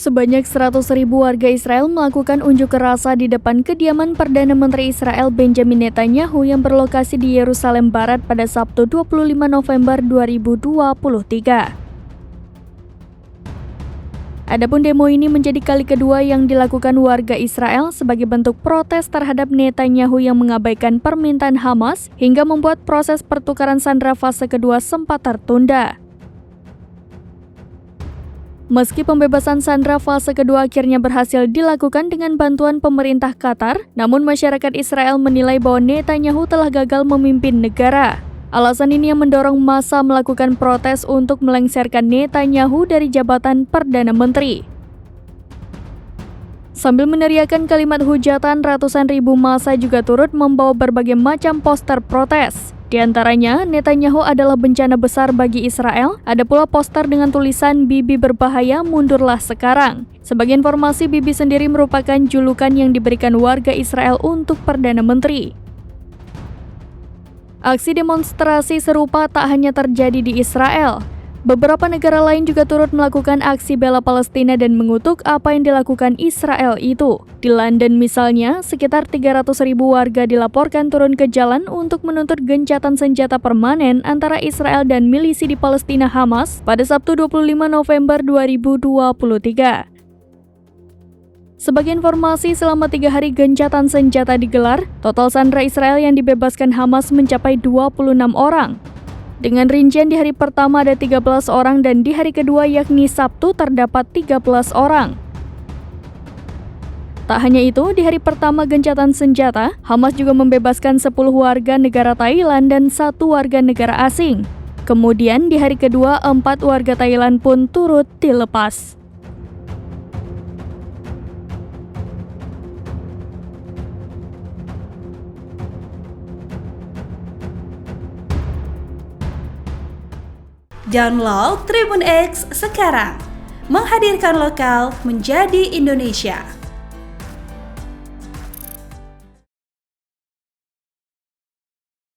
Sebanyak 100.000 warga Israel melakukan unjuk rasa di depan kediaman Perdana Menteri Israel Benjamin Netanyahu yang berlokasi di Yerusalem Barat pada Sabtu 25 November 2023. Adapun demo ini menjadi kali kedua yang dilakukan warga Israel sebagai bentuk protes terhadap Netanyahu yang mengabaikan permintaan Hamas hingga membuat proses pertukaran sandera fase kedua sempat tertunda. Meski pembebasan sandera fase kedua akhirnya berhasil dilakukan dengan bantuan pemerintah Qatar, namun masyarakat Israel menilai bahwa Netanyahu telah gagal memimpin negara. Alasan ini yang mendorong massa melakukan protes untuk melengsarkan Netanyahu dari jabatan Perdana Menteri. Sambil meneriakkan kalimat hujatan, ratusan ribu massa juga turut membawa berbagai macam poster protes. Di antaranya, Netanyahu adalah bencana besar bagi Israel. Ada pula poster dengan tulisan "Bibi berbahaya, mundurlah sekarang". Sebagai informasi, Bibi sendiri merupakan julukan yang diberikan warga Israel untuk Perdana Menteri. Aksi demonstrasi serupa tak hanya terjadi di Israel. Beberapa negara lain juga turut melakukan aksi bela Palestina dan mengutuk apa yang dilakukan Israel itu. Di London misalnya, sekitar 300.000 warga dilaporkan turun ke jalan untuk menuntut gencatan senjata permanen antara Israel dan milisi di Palestina Hamas pada Sabtu 25 November 2023. Sebagai informasi, selama 3 hari gencatan senjata digelar, total sandera Israel yang dibebaskan Hamas mencapai 26 orang. Dengan rincian di hari pertama ada 13 orang dan di hari kedua yakni Sabtu terdapat 13 orang. Tak hanya itu, di hari pertama gencatan senjata, Hamas juga membebaskan 10 warga negara Thailand dan 1 warga negara asing. Kemudian di hari kedua, 4 warga Thailand pun turut dilepas. Download Tribun X sekarang, menghadirkan lokal menjadi Indonesia.